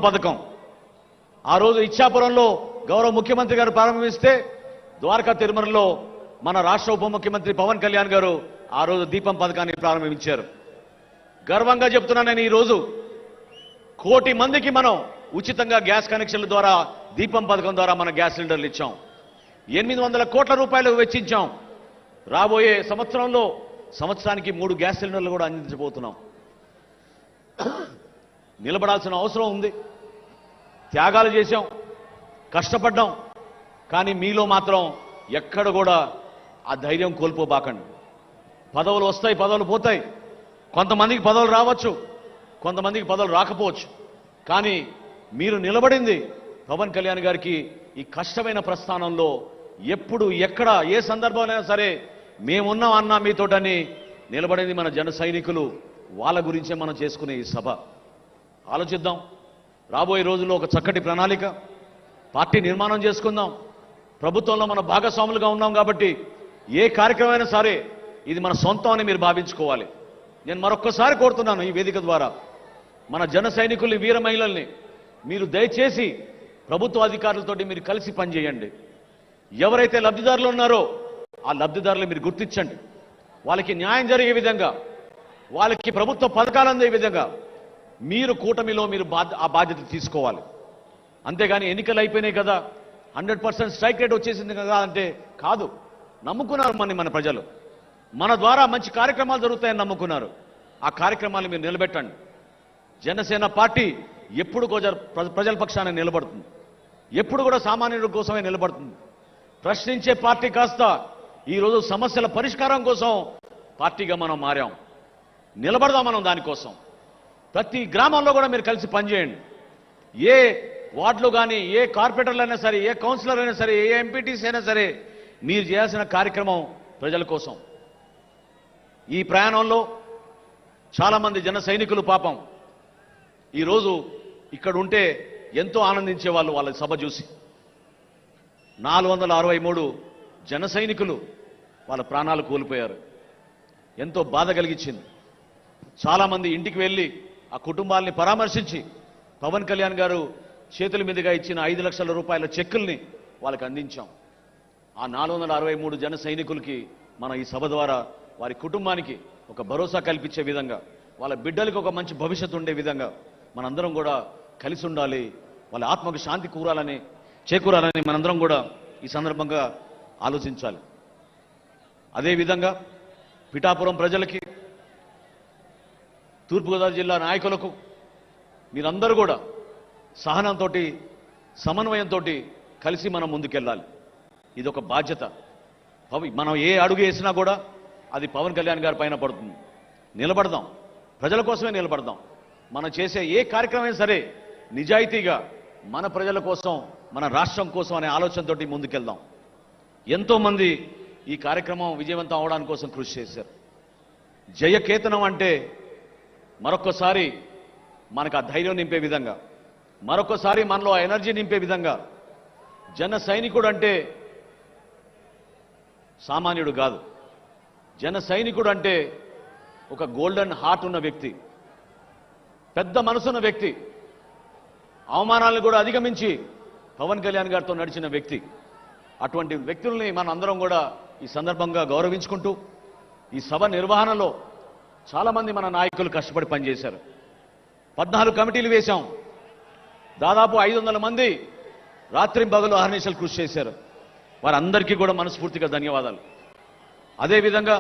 పథకం ఆ రోజు ఇచ్చాపురంలో గౌరవ ముఖ్యమంత్రి గారు ప్రారంభిస్తే ద్వారకా తిరుమలలో మన రాష్ట్ర ఉప ముఖ్యమంత్రి పవన్ కళ్యాణ్ గారు ఆ రోజు దీపం పథకాన్ని ప్రారంభించారు. గర్వంగా చెప్తున్నాను నేను, ఈ రోజు 1 కోటి మందికి మనం ఉచితంగా గ్యాస్ కనెక్షన్ల ద్వారా దీపం పథకం ద్వారా మన గ్యాస్ సిలిండర్లు ఇచ్చాం. 800 కోట్ల రూపాయలు వెచ్చించాం. రాబోయే సంవత్సరానికి 3 గ్యాస్ సిలిండర్లు కూడా అందించబోతున్నాం. నిలబడాల్సిన అవసరం ఉంది. త్యాగాలు చేశాం, కష్టపడ్డాం. కానీ మీలో మాత్రం ఎక్కడ కూడా ఆ ధైర్యం కోల్పోబాకండి. పదవులు వస్తాయి, పదవులు పోతాయి. కొంతమందికి పదవులు రావచ్చు, కొంతమందికి పదవులు రాకపోవచ్చు. కానీ మీరు నిలబడింది పవన్ కళ్యాణ్ గారికి ఈ కష్టమైన ప్రస్థానంలో ఎప్పుడు ఎక్కడ ఏ సందర్భంలో సరే మేమున్నాం అన్నా మీతోటని నిలబడింది మన జన సైనికులు. వాళ్ళ గురించే మనం చేసుకునే ఈ సభ. ఆలోచిద్దాం. రాబోయే రోజుల్లో ఒక చక్కటి ప్రణాళిక, పార్టీ నిర్మాణం చేసుకుందాం. ప్రభుత్వంలో మన భాగస్వాములుగా ఉన్నాం కాబట్టి ఏ కార్యక్రమమైనా సరే ఇది మన సొంతం అని మీరు భావించుకోవాలి. నేను మరొక్కసారి కోరుతున్నాను ఈ వేదిక ద్వారా మన జన సైనికుల్ని, వీర మహిళల్ని, మీరు దయచేసి ప్రభుత్వ అధికారులతోటి మీరు కలిసి పనిచేయండి. ఎవరైతే లబ్ధిదారులు ఉన్నారో ఆ లబ్ధిదారులు మీరు గుర్తించండి. వాళ్ళకి న్యాయం జరిగే విధంగా, వాళ్ళకి ప్రభుత్వ పథకాలు అందే విధంగా మీరు కూటమిలో మీరు ఆ బాధ్యత తీసుకోవాలి. అంతేగాని ఎన్నికలు అయిపోయినాయి కదా, 100% స్ట్రైక్ రేట్ వచ్చేసింది కదా అంటే కాదు. నమ్ముకున్నారు మన ప్రజలు. మన ద్వారా మంచి కార్యక్రమాలు జరుగుతాయని నమ్ముకున్నారు. ఆ కార్యక్రమాలు మీరు నిలబెట్టండి. జనసేన పార్టీ ఎప్పుడు ప్రజల పక్షాన నిలబడుతుంది, ఎప్పుడు కూడా సామాన్యుల కోసమే నిలబడుతుంది. ప్రశ్నించే పార్టీ కాస్త ఈరోజు సమస్యల పరిష్కారం కోసం పార్టీగా మనం మారాం. నిలబడదాం మనం దానికోసం. ప్రతి గ్రామంలో కూడా మీరు కలిసి పనిచేయండి. ఏ వార్డులో కానీ, ఏ కార్పొరేటర్లు అయినా సరే, ఏ కౌన్సిలర్ అయినా సరే, ఏ ఎంపీటీసీ అయినా సరే మీరు చేయాల్సిన కార్యక్రమం ప్రజల కోసం. ఈ ప్రయాణంలో చాలామంది జన సైనికులు పాపం ఈరోజు ఇక్కడ ఉంటే ఎంతో ఆనందించేవాళ్ళు వాళ్ళ సభ చూసి. 463 జన సైనికులు వాళ్ళ ప్రాణాలు కోల్పోయారు. ఎంతో బాధ కలిగించింది. చాలామంది ఇంటికి వెళ్ళి ఆ కుటుంబాలని పరామర్శించి పవన్ కళ్యాణ్ గారు చేతుల మీదుగా ఇచ్చిన 5 లక్షల రూపాయల చెక్కుల్ని వాళ్ళకి అందించాం. ఆ 463 జన సైనికులకి మన ఈ సభ ద్వారా వారి కుటుంబానికి ఒక భరోసా కల్పించే విధంగా, వాళ్ళ బిడ్డలకు ఒక మంచి భవిష్యత్తు ఉండే విధంగా మనందరం కూడా కలిసి ఉండాలి. వాళ్ళ ఆత్మకు శాంతి చేకూరాలని మనందరం కూడా ఈ సందర్భంగా ఆలోచించాలి. అదేవిధంగా పిఠాపురం ప్రజలకి, తూర్పుగోదావరి జిల్లా నాయకులకు మీరందరూ కూడా సహనంతో, సమన్వయంతో కలిసి మనం ముందుకెళ్ళాలి. ఇది ఒక బాధ్యత. మనం ఏ అడుగు వేసినా కూడా అది పవన్ కళ్యాణ్ గారి పైన పడుతుంది. నిలబడదాం, ప్రజల కోసమే నిలబడదాం. మనం చేసే ఏ కార్యక్రమం సరే నిజాయితీగా మన ప్రజల కోసం, మన రాష్ట్రం కోసం అనే ఆలోచనతో ముందుకెళ్దాం. ఎంతోమంది ఈ కార్యక్రమం విజయవంతం అవడానికి కోసం కృషి చేశారు. జయకేతనం అంటే మరొక్కసారి మనకు ఆ ధైర్యం నింపే విధంగా, మరొకసారి మనలో ఆ ఎనర్జీ నింపే విధంగా, జన సైనికుడు అంటే సామాన్యుడు కాదు. జన సైనికుడు అంటే ఒక గోల్డెన్ హార్ట్ ఉన్న వ్యక్తి, పెద్ద మనసున్న వ్యక్తి, అవమానాలను కూడా అధిగమించి పవన్ కళ్యాణ్ గారితో నడిచిన వ్యక్తి. అటువంటి వ్యక్తుల్ని మన అందరం కూడా ఈ సందర్భంగా గౌరవించుకుంటూ, ఈ సభ నిర్వహణలో చాలామంది మన నాయకులు కష్టపడి పనిచేశారు. 14 కమిటీలు వేశాం. దాదాపు 500 మంది రాత్రింబగలు అహర్నిశలు కృషి చేశారు. వారందరికీ కూడా మనస్ఫూర్తిగా ధన్యవాదాలు. అదేవిధంగా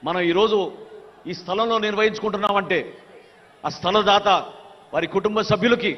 మనం ఈరోజు ఈ స్థలంలో నిర్వహించుకుంటున్నామంటే ఆ స్థలదాత, వారి కుటుంబ సభ్యులకి